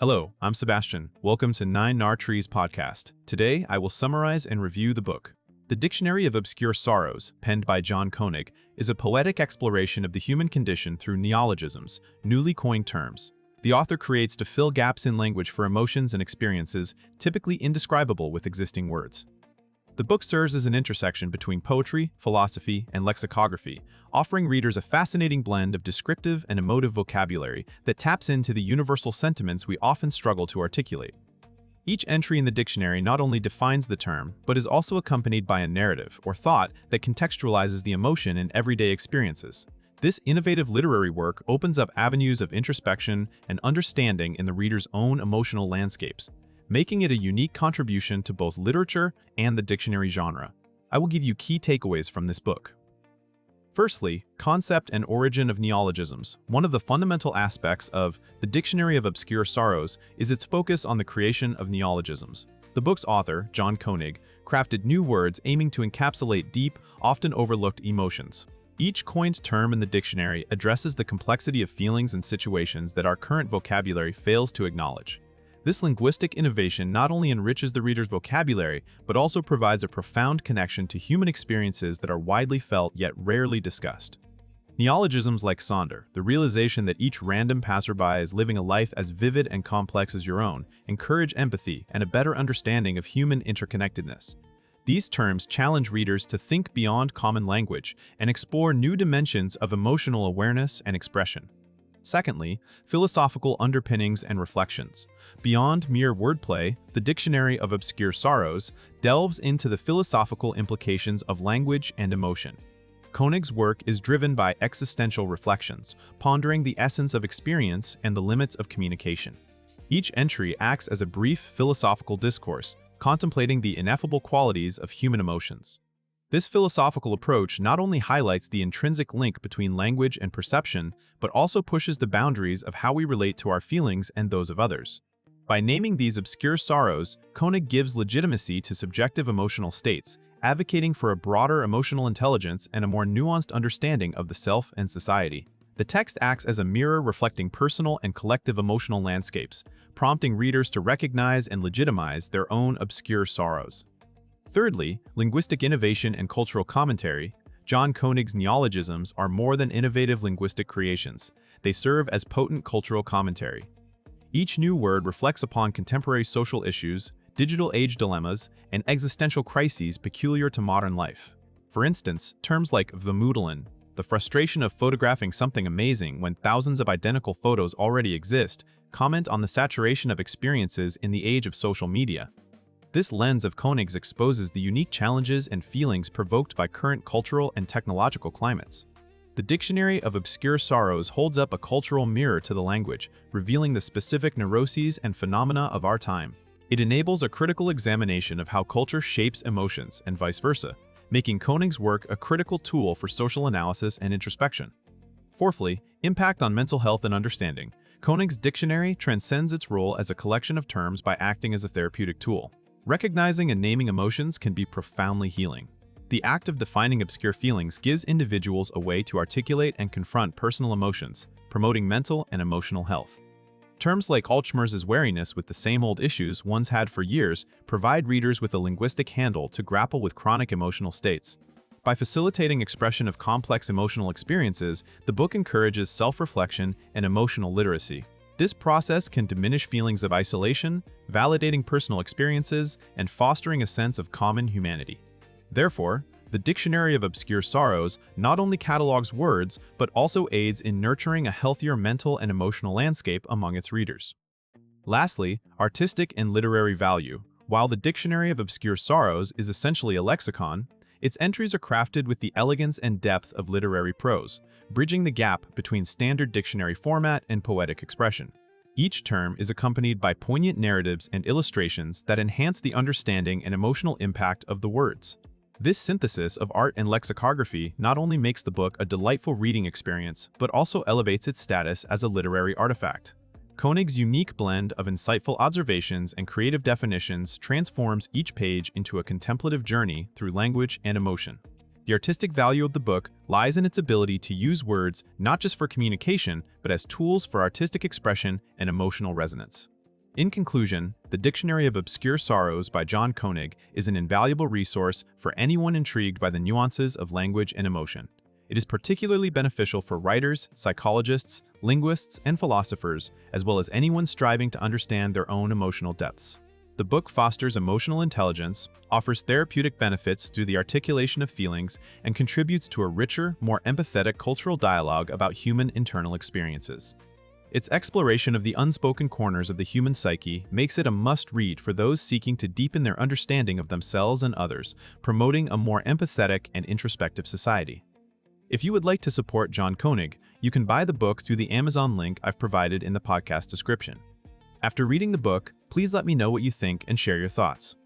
Hello, I'm Sebastian. Welcome to Nine Nar Trees podcast. Today, I will summarize and review the book. The Dictionary of Obscure Sorrows, penned by John Koenig, is a poetic exploration of the human condition through neologisms, newly coined terms. The author creates to fill gaps in language for emotions and experiences typically indescribable with existing words. The book serves as an intersection between poetry, philosophy, and lexicography, offering readers a fascinating blend of descriptive and emotive vocabulary that taps into the universal sentiments we often struggle to articulate. Each entry in the dictionary not only defines the term, but is also accompanied by a narrative or thought that contextualizes the emotion in everyday experiences. This innovative literary work opens up avenues of introspection and understanding in the reader's own emotional landscapes, making it a unique contribution to both literature and the dictionary genre. I will give you key takeaways from this book. Firstly, concept and origin of neologisms. One of the fundamental aspects of The Dictionary of Obscure Sorrows is its focus on the creation of neologisms. The book's author, John Koenig, crafted new words aiming to encapsulate deep, often overlooked emotions. Each coined term in the dictionary addresses the complexity of feelings and situations that our current vocabulary fails to acknowledge. This linguistic innovation not only enriches the reader's vocabulary, but also provides a profound connection to human experiences that are widely felt yet rarely discussed. Neologisms like sonder, the realization that each random passerby is living a life as vivid and complex as your own, encourage empathy and a better understanding of human interconnectedness. These terms challenge readers to think beyond common language and explore new dimensions of emotional awareness and expression. Secondly, philosophical underpinnings and reflections. Beyond mere wordplay, the Dictionary of Obscure Sorrows delves into the philosophical implications of language and emotion. Koenig's work is driven by existential reflections, pondering the essence of experience and the limits of communication. Each entry acts as a brief philosophical discourse, contemplating the ineffable qualities of human emotions. This philosophical approach not only highlights the intrinsic link between language and perception, but also pushes the boundaries of how we relate to our feelings and those of others. By naming these obscure sorrows, Koenig gives legitimacy to subjective emotional states, advocating for a broader emotional intelligence and a more nuanced understanding of the self and society. The text acts as a mirror reflecting personal and collective emotional landscapes, prompting readers to recognize and legitimize their own obscure sorrows. Thirdly, linguistic innovation and cultural commentary. John Koenig's neologisms are more than innovative linguistic creations. They serve as potent cultural commentary. Each new word reflects upon contemporary social issues, digital age dilemmas, and existential crises peculiar to modern life. For instance, terms like vermoedelen, the frustration of photographing something amazing when thousands of identical photos already exist, comment on the saturation of experiences in the age of social media. This lens of Koenig's exposes the unique challenges and feelings provoked by current cultural and technological climates. The Dictionary of Obscure Sorrows holds up a cultural mirror to the language, revealing the specific neuroses and phenomena of our time. It enables a critical examination of how culture shapes emotions and vice versa, making Koenig's work a critical tool for social analysis and introspection. Fourthly, impact on mental health and understanding. Koenig's dictionary transcends its role as a collection of terms by acting as a therapeutic tool. Recognizing and naming emotions can be profoundly healing. The act of defining obscure feelings gives individuals a way to articulate and confront personal emotions, promoting mental and emotional health. Terms like Alzheimer's wariness with the same old issues one's had for years provide readers with a linguistic handle to grapple with chronic emotional states. By facilitating expression of complex emotional experiences, the book encourages self-reflection and emotional literacy. This process can diminish feelings of isolation, validating personal experiences, and fostering a sense of common humanity. Therefore, the Dictionary of Obscure Sorrows not only catalogs words, but also aids in nurturing a healthier mental and emotional landscape among its readers. Lastly, artistic and literary value. While the Dictionary of Obscure Sorrows is essentially a lexicon, its entries are crafted with the elegance and depth of literary prose, bridging the gap between standard dictionary format and poetic expression. Each term is accompanied by poignant narratives and illustrations that enhance the understanding and emotional impact of the words. This synthesis of art and lexicography not only makes the book a delightful reading experience, but also elevates its status as a literary artifact. Koenig's unique blend of insightful observations and creative definitions transforms each page into a contemplative journey through language and emotion. The artistic value of the book lies in its ability to use words not just for communication, but as tools for artistic expression and emotional resonance. In conclusion, the Dictionary of Obscure Sorrows by John Koenig is an invaluable resource for anyone intrigued by the nuances of language and emotion. It is particularly beneficial for writers, psychologists, linguists, and philosophers, as well as anyone striving to understand their own emotional depths. The book fosters emotional intelligence, offers therapeutic benefits through the articulation of feelings, and contributes to a richer, more empathetic cultural dialogue about human internal experiences. Its exploration of the unspoken corners of the human psyche makes it a must-read for those seeking to deepen their understanding of themselves and others, promoting a more empathetic and introspective society. If you would like to support John Koenig, you can buy the book through the Amazon link I've provided in the podcast description. After reading the book, please let me know what you think and share your thoughts.